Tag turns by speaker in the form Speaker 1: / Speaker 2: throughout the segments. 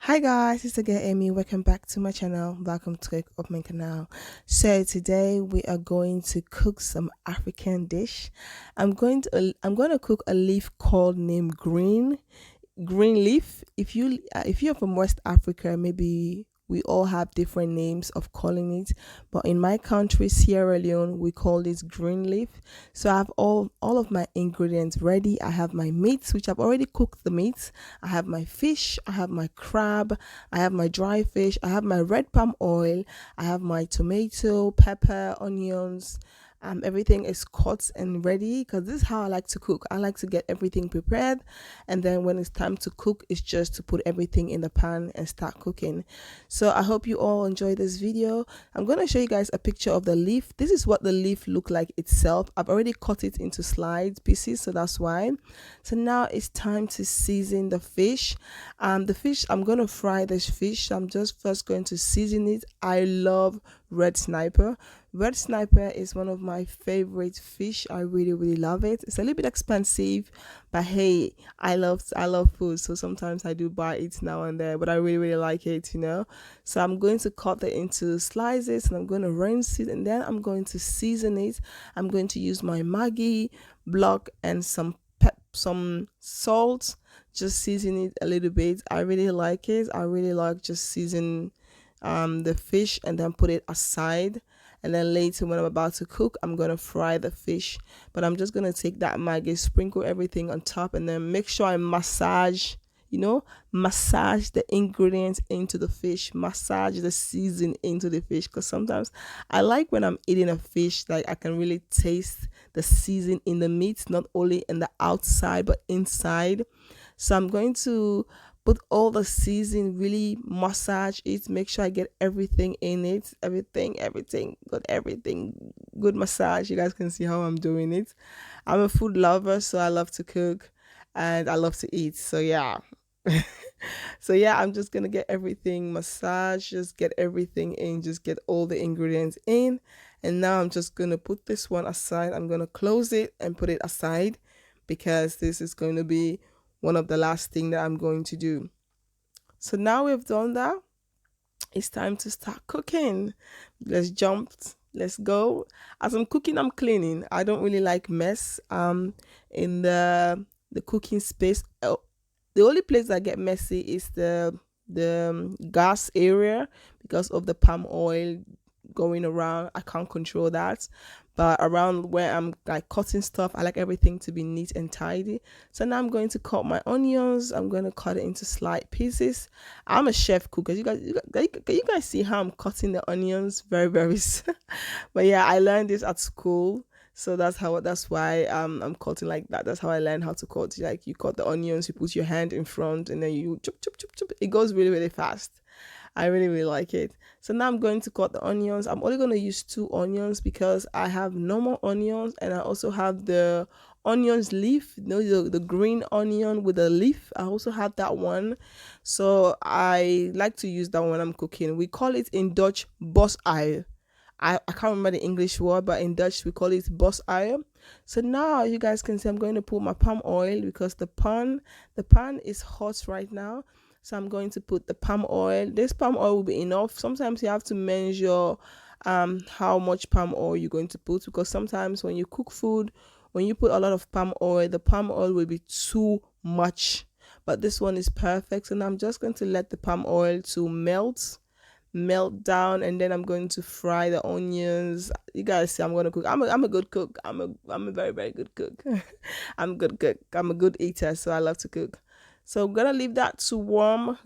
Speaker 1: Hi guys, it's again Amy. Welcome back to my channel. Welcome to up my canal. So today we are going to cook some African dish. I'm going to cook a leaf called named green leaf. If you're from West Africa, maybe we all have different names of calling it, but in my country, Sierra Leone, we call it green leaf. So I have all of my ingredients ready. I have my meats, which I've already cooked the meats. I have my fish, I have my crab, I have my dry fish, I have my red palm oil, I have my tomato, pepper, onions. Everything is cut and ready because this is how I like to cook. I like to get everything prepared, and then when it's time to cook, it's just to put everything in the pan and start cooking. So I hope you all enjoy this video. I'm going to show you guys a picture of the leaf. This is what the leaf look like itself. I've already cut it into slides pieces, so that's why. So now it's time to season the fish. The fish, I'm going to fry this fish. I'm just first going to season it. I love red sniper. Red sniper is one of my favorite fish. I really love it. It's a little bit expensive, but hey, I love food, so sometimes I do buy it now and then, but I really like it. So I'm going to cut it into slices and I'm going to rinse it, and then I'm going to season it. I'm going to use my Maggi block and some salt, just season it a little bit. I really like it. I really like just season the fish and then put it aside, and then later when I'm about to cook, I'm gonna fry the fish. But I'm just gonna take that Maggi, sprinkle everything on top, and then make sure I massage the ingredients into the fish, massage the season into the fish, because sometimes I like when I'm eating a fish, like I can really taste the season in the meat, not only in the outside but inside. So I'm going to put all the season, really massage it, make sure I get everything in it, everything, good massage. You guys can see how I'm doing it. I'm a food lover, so I love to cook and I love to eat. So yeah. So yeah, I'm just gonna get everything massaged, just get everything in, just get all the ingredients in. And now I'm just gonna put this one aside. I'm gonna close it and put it aside because this is going to be one of the last thing that I'm going to do. So now we've done that, it's time to start cooking. Let's jump. Let's go. As I'm cooking, I'm cleaning. I don't really like mess in the cooking space. The only place that get messy is the gas area because of the palm oil going around. I can't control that. But around where I'm like cutting stuff, I like everything to be neat and tidy. So now I'm going to cut my onions. I'm going to cut it into slight pieces. I'm a chef cook. As can you guys see how I'm cutting the onions? Very but yeah, I learned this at school. So that's why I'm cutting like that. That's how I learned how to cut. Like you cut the onions, you put your hand in front, and then you chop. It goes really fast. I really like it. So now I'm going to cut the onions. I'm only going to use two onions because I have normal onions and I also have the onions leaf, the green onion with the leaf. I also have that one. So I like to use that when I'm cooking. We call it in Dutch bos eye. I can't remember the English word, but in Dutch we call it bos eye. So now you guys can see I'm going to put my palm oil because the pan is hot right now. So I'm going to put the palm oil. This palm oil will be enough. Sometimes you have to measure how much palm oil you're going to put, because sometimes when you cook food, when you put a lot of palm oil, the palm oil will be too much. But this one is perfect. So now I'm just going to let the palm oil to melt down, and then I'm going to fry the onions. You guys see I'm going to cook. I'm a good cook. I'm a very good cook. I'm a good cook. I'm a good eater, so I love to cook. So I'm gonna leave that to warm,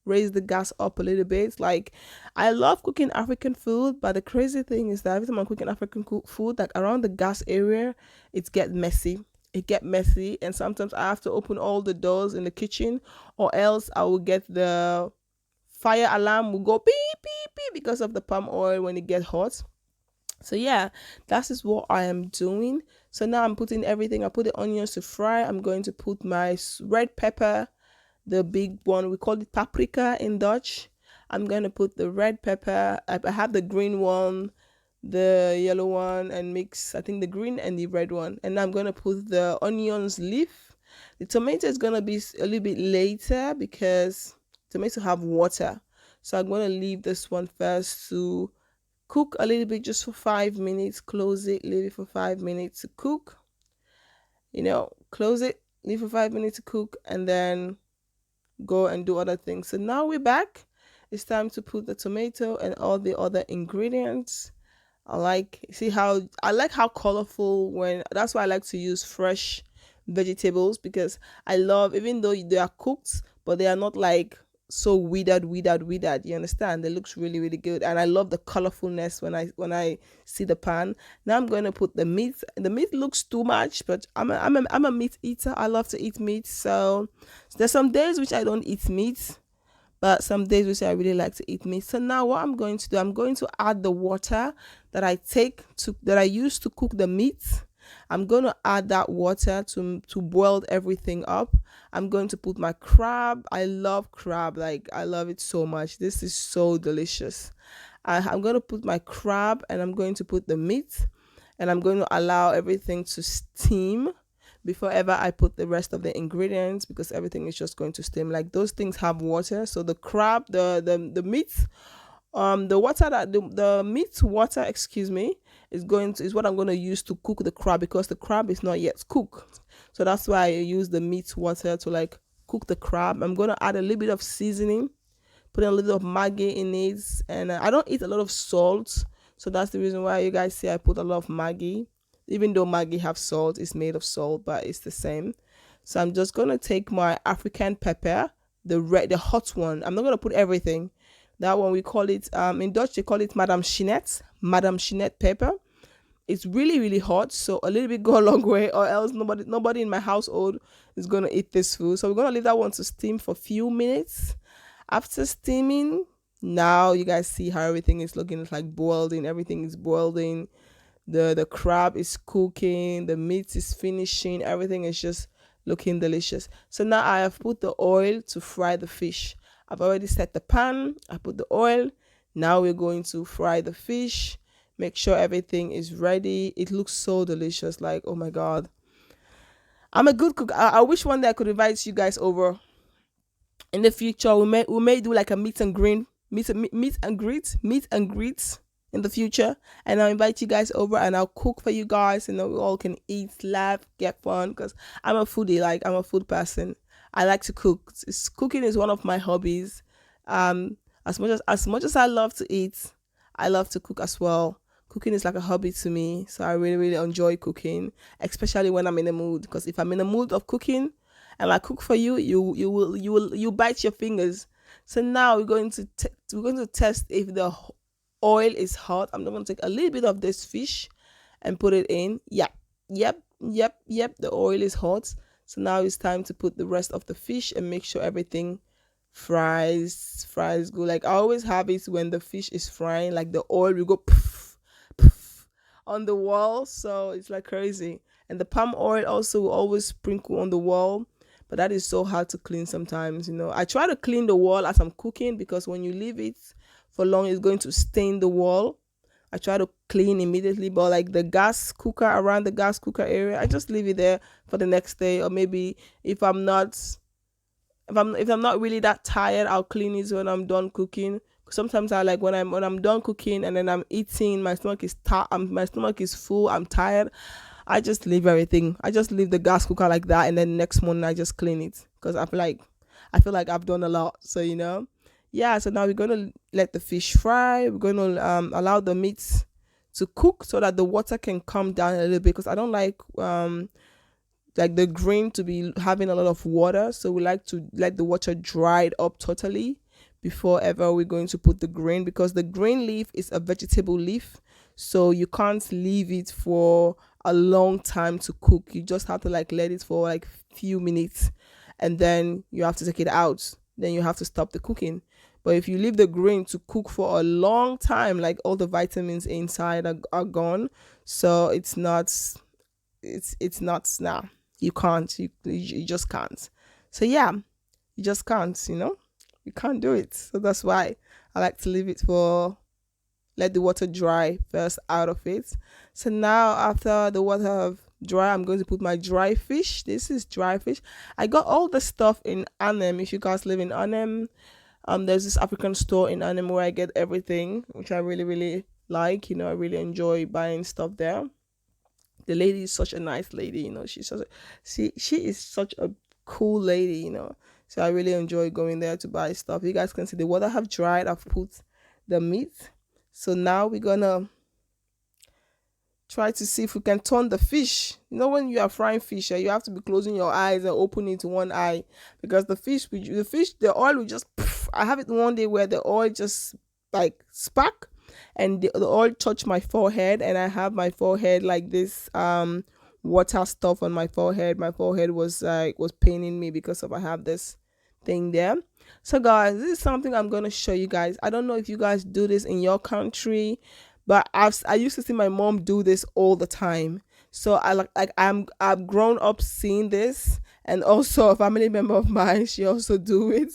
Speaker 1: raise the gas up a little bit. Like, I love cooking African food, but the crazy thing is that every time I'm cooking African food, like around the gas area, it get messy, and sometimes I have to open all the doors in the kitchen, or else I will get the fire alarm will go beep because of the palm oil when it gets hot. So yeah, that is what I am doing. So now I'm putting everything. I put the onions to fry. I'm going to put my red pepper, the big one. We call it paprika in Dutch. I'm going to put the red pepper. I have the green one, the yellow one, and mix, I think, the green and the red one. And I'm going to put the onions leaf. The tomato is gonna be a little bit later because tomato have water. So I'm gonna leave this one first to cook a little bit, just for 5 minutes. Close it, leave it for 5 minutes to cook. Close it, leave for 5 minutes to cook, and then go and do other things. So now we're back. It's time to put the tomato and all the other ingredients. I like how colorful, when that's why I like to use fresh vegetables, because I love, even though they are cooked, but they are not like so withered. You understand? They looks really, really good. And I love the colorfulness when I see the pan. Now I'm going to put the meat. The meat looks too much, but I'm a meat eater. I love to eat meat. So there's some days which I don't eat meat, but some days which I really like to eat meat. So now what I'm going to do, I'm going to add the water that I use to cook the meat. I'm going to add that water to boil everything up. I'm going to put my crab. I love crab, like I love it so much. This is so delicious. I'm going to put my crab, and I'm going to put the meat, and I'm going to allow everything to steam before ever I put the rest of the ingredients, because everything is just going to steam. Like those things have water, so the crab, the meat, the water that the meat water, excuse me, is what I'm going to use to cook the crab, because the crab is not yet cooked. So that's why I use the meat water to like cook the crab. I'm going to add a little bit of seasoning, put a little of Maggi in it, and I don't eat a lot of salt, so that's the reason why you guys see I put a lot of Maggi. Even though Maggi have salt, it's made of salt, but it's the same. So I'm just gonna take my African pepper, the hot one. I'm not gonna put everything. That one we call it, in Dutch they call it Madame Chinette pepper. It's really, really hot, so a little bit go a long way, or else nobody in my household is gonna eat this food. So we're gonna leave that one to steam for a few minutes. After steaming, now you guys see how everything is looking. It's like boiling. Everything is boiling. The crab is cooking. The meat is finishing. Everything is just looking delicious. So now I have put the oil to fry the fish. I've already set the pan. I put the oil. Now we're going to fry the fish. Make sure everything is ready. It looks so delicious. Like, oh my God. I'm a good cook. I wish one day I could invite you guys over. In the future, we may do like a meet and greet in the future, and I'll invite you guys over, and I'll cook for you guys, and we all can eat, laugh, get fun, because I'm a foodie. Like, I'm a food person. I like to cook. Cooking is one of my hobbies. As much as I love to eat, I love to cook as well. Cooking is like a hobby to me, so I really, really enjoy cooking, especially when I'm in the mood. Because if I'm in the mood of cooking and I cook for you, you bite your fingers. So now we're going to test if the oil is hot. I'm going to take a little bit of this fish and put it in. Yep. The oil is hot. So now it's time to put the rest of the fish and make sure everything fries good. Like I always have it when the fish is frying, like the oil will go poof, poof on the wall. So it's like crazy. And the palm oil also will always sprinkle on the wall. But that is so hard to clean sometimes. I try to clean the wall as I'm cooking, because when you leave it for long, it's going to stain the wall. I try to clean immediately, but like the gas cooker, around the gas cooker area, I just leave it there for the next day. Or maybe if I'm not really that tired, I'll clean it when I'm done cooking. Sometimes I like when I'm done cooking and then I'm eating, my stomach is full, I'm tired. I just leave everything. I just leave the gas cooker like that, and then next morning I just clean it, because I feel like I've done a lot. So yeah. So now we're gonna let the fish fry. We're gonna allow the meat to cook so that the water can come down a little bit, because I don't like the grain to be having a lot of water. So we like to let the water dry up totally before ever we're going to put the grain, because the grain leaf is a vegetable leaf, so you can't leave it for a long time to cook. You just have to like let it for like few minutes, and then you have to take it out. Then you have to stop the cooking. But if you leave the grain to cook for a long time, like all the vitamins inside are gone. So it's not nah. You can't. You just can't. So yeah, you just can't. You can't do it. So that's why I like to leave it let the water dry first out of it. So now after the water have dry. I'm going to put my dry fish. This is dry fish. I got all the stuff in Arnhem. If you guys live in Arnhem, there's this African store in Arnhem where I get everything, which I really, really like. I really enjoy buying stuff there. The lady is such a nice lady. She is such a cool lady. So I really enjoy going there to buy stuff. You guys can see the water have dried. I've put the meat. So now we're gonna try to see if we can turn the fish. When you are frying fish, you have to be closing your eyes and opening to one eye, because the oil will just poof. I have it one day where the oil just like spark, and the oil touched my forehead, and I have my forehead like this water stuff on my forehead. My forehead was paining me because of I have this thing there. So guys, this is something I'm gonna show you guys. I don't know if you guys do this in your country, but I used to see my mom do this all the time. So I've grown up seeing this, and also a family member of mine, she also do it,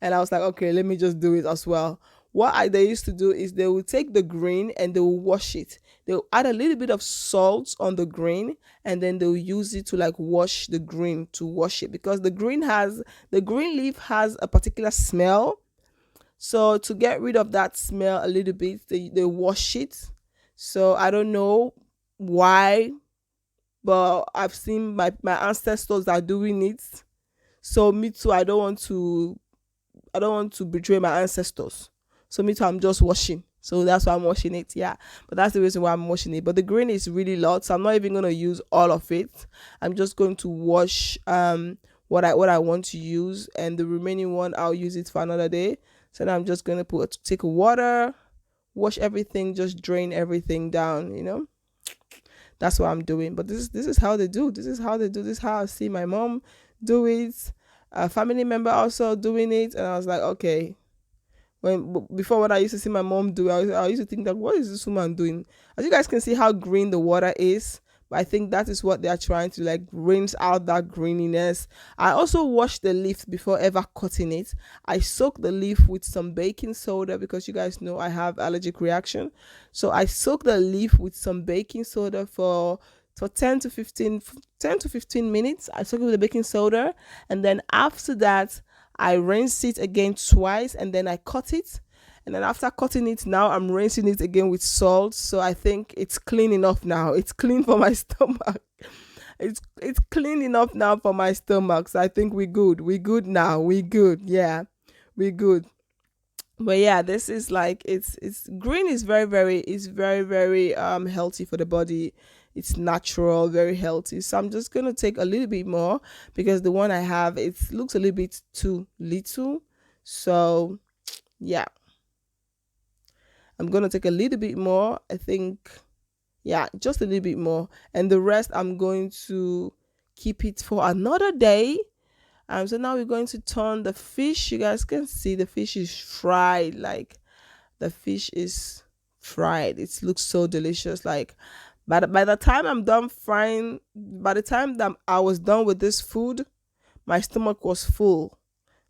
Speaker 1: and I was like, okay, let me just do it as well. They used to do is they will take the green and they will wash it. They'll add a little bit of salt on the green, and then they'll use it to like wash the green, to wash it, because the green leaf has a particular smell. So to get rid of that smell a little bit, they wash it. So I don't know why, but I've seen my ancestors are doing it. So me too, I don't want to betray my ancestors. So me too, I'm just washing. So that's why I'm washing it. Yeah. But that's the reason why I'm washing it. But the green is really lot, so I'm not even gonna use all of it. I'm just going to wash what I want to use, and the remaining one I'll use it for another day. So now I'm just gonna take water, wash everything, just drain everything down. That's what I'm doing. But this is how they do. This is how they do. This is how I see my mom do it. A family member also doing it, and I was like, okay. When I used to see my mom do it, I used to think that, what is this woman doing? As you guys can see how green the water is, but I think that is what they are trying to like rinse out that greeniness. I also wash the leaf before ever cutting it. I soak the leaf with some baking soda, because you guys know I have allergic reaction. So I soak the leaf with some baking soda for 10 to 15 minutes. I soak it with the baking soda, and then after that I rinse it again twice, and then I cut it. And then after cutting it, now I'm rinsing it again with salt. So I think it's clean enough now. It's clean for my stomach. It's clean enough now for my stomach. So I think we're good. We're good now. We're good. Yeah, we're good. But yeah, this is like it's green is very healthy for the body. It's natural, very healthy. So I'm just gonna take a little bit more, because the one I have, it looks a little bit too little. So yeah, I'm gonna take a little bit more. I think, yeah, just a little bit more, and the rest I'm going to keep it for another day. So now we're going to turn the fish. You guys can see the fish is fried. Like, the fish is fried. It looks so delicious. Like, by the time I'm done frying, by the time that I was done with this food, my stomach was full,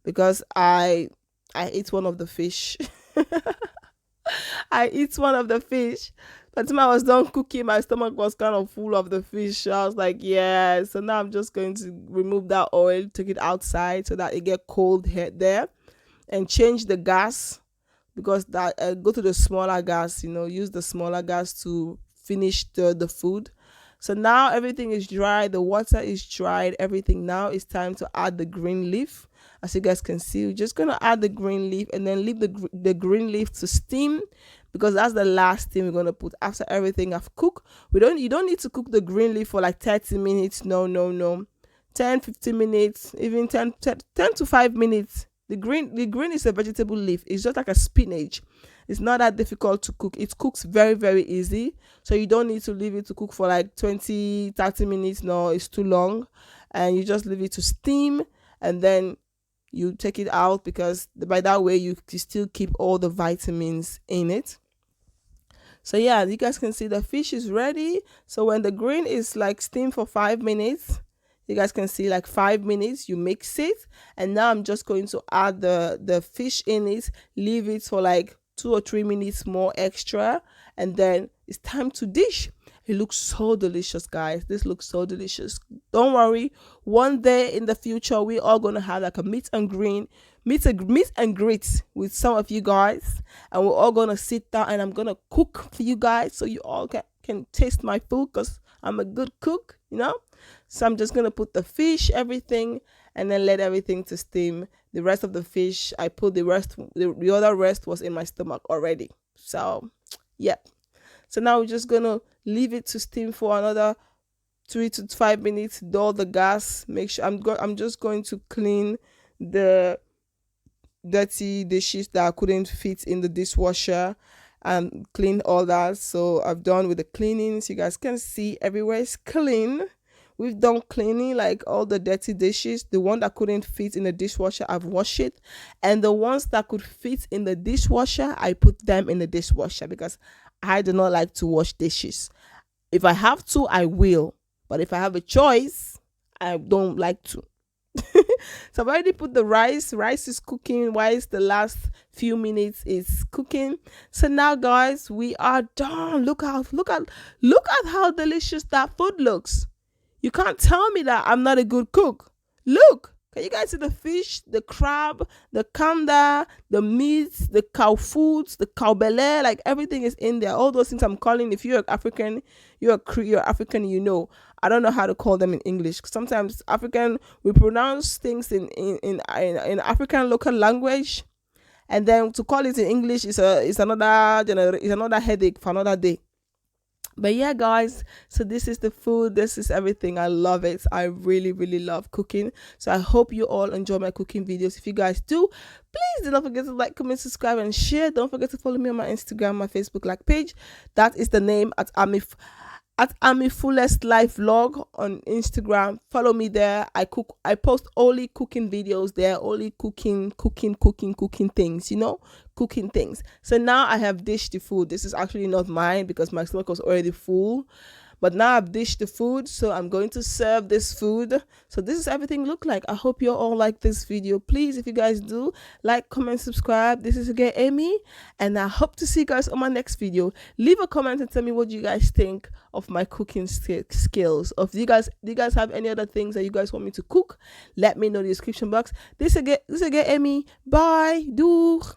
Speaker 1: because I ate one of the fish. I eat one of the fish. By the time I was done cooking, my stomach was kind of full of the fish. I was like, yeah. So now I'm just going to remove that oil, take it outside so that it get cold here there, and change the gas, because that go to the smaller gas. Use the smaller gas to finish the food. So now everything is dry. The water is dried. Everything. Now it's time to add the green leaf. As you guys can see, we're just gonna add the green leaf, and then leave the green leaf to steam, because that's the last thing we're gonna put after everything I've cooked. You don't need to cook the green leaf for like 30 minutes. No. 10-15 minutes, even 10 to 5 minutes. The green is a vegetable leaf. It's just like a spinach. It's not that difficult to cook. It cooks very, very easy. So you don't need to leave it to cook for like 20-30 minutes. No, it's too long. And you just leave it to steam, and then you take it out, because by that way you still keep all the vitamins in it. So yeah, you guys can see the fish is ready. So when the green is like steamed for 5 minutes, you guys can see like 5 minutes, you mix it. And now I'm just going to add the fish in it, leave it for like 2 or 3 minutes more extra, and then it's time to dish. If It looks so delicious, guys. This looks so delicious. Don't worry. One day in the future, we are gonna have like a meet and greet with some of you guys, and we're all gonna sit down, and I'm gonna cook for you guys so you all can taste my food, because I'm a good cook, you know. So I'm just gonna put the fish, everything, and then let everything to steam. The rest of the fish, I put the rest. The other rest was in my stomach already. So, yep. So now we're just gonna leave it to steam for another 3 to 5 minutes. Dull the gas. Make sure I'm just going to clean the dirty dishes that I couldn't fit in the dishwasher and clean all that. So I've done with the cleaning. So you guys can see everywhere is clean. We've done cleaning, like all the dirty dishes. The one that couldn't fit in the dishwasher, I've washed it. And the ones that could fit in the dishwasher, I put them in the dishwasher because I do not like to wash dishes. If I have to, I will. But if I have a choice, I don't like to. So I've already put the rice. Rice is cooking whilst the last few minutes is cooking. So now, guys, we are done. Look at how delicious that food looks. You can't tell me that I'm not a good cook. Look, can you guys see the fish, the crab, the kanda, the meat, the cow foods, the cow belly? Like everything is in there. All those things I'm calling. If you're African, you're African. You know, I don't know how to call them in English. Sometimes African, we pronounce things in African local language, and then to call it in English is another headache for another day. But yeah, guys, so this is the food. This is everything. I love it. I really, really love cooking. So I hope you all enjoy my cooking videos. If you guys do, please do not forget to like, comment, subscribe, and share. Don't forget to follow me on my Instagram, my Facebook like page. That is the name at Ami Fullest Life Vlog on Instagram. Follow me there. I post only cooking videos there, only cooking things, you know, cooking things. So now I have dished the food. This is actually not mine because my stomach was already full. But now I've dished the food, so I'm going to serve this food. So this is everything look like. I hope you all like this video. Please, if you guys do, like, comment, subscribe. This is again Amy, and I hope to see you guys on my next video. Leave a comment and tell me what you guys think of my cooking skills. Or if do you guys have any other things that you guys want me to cook? Let me know in the description box. This again Amy. Bye. Doeg.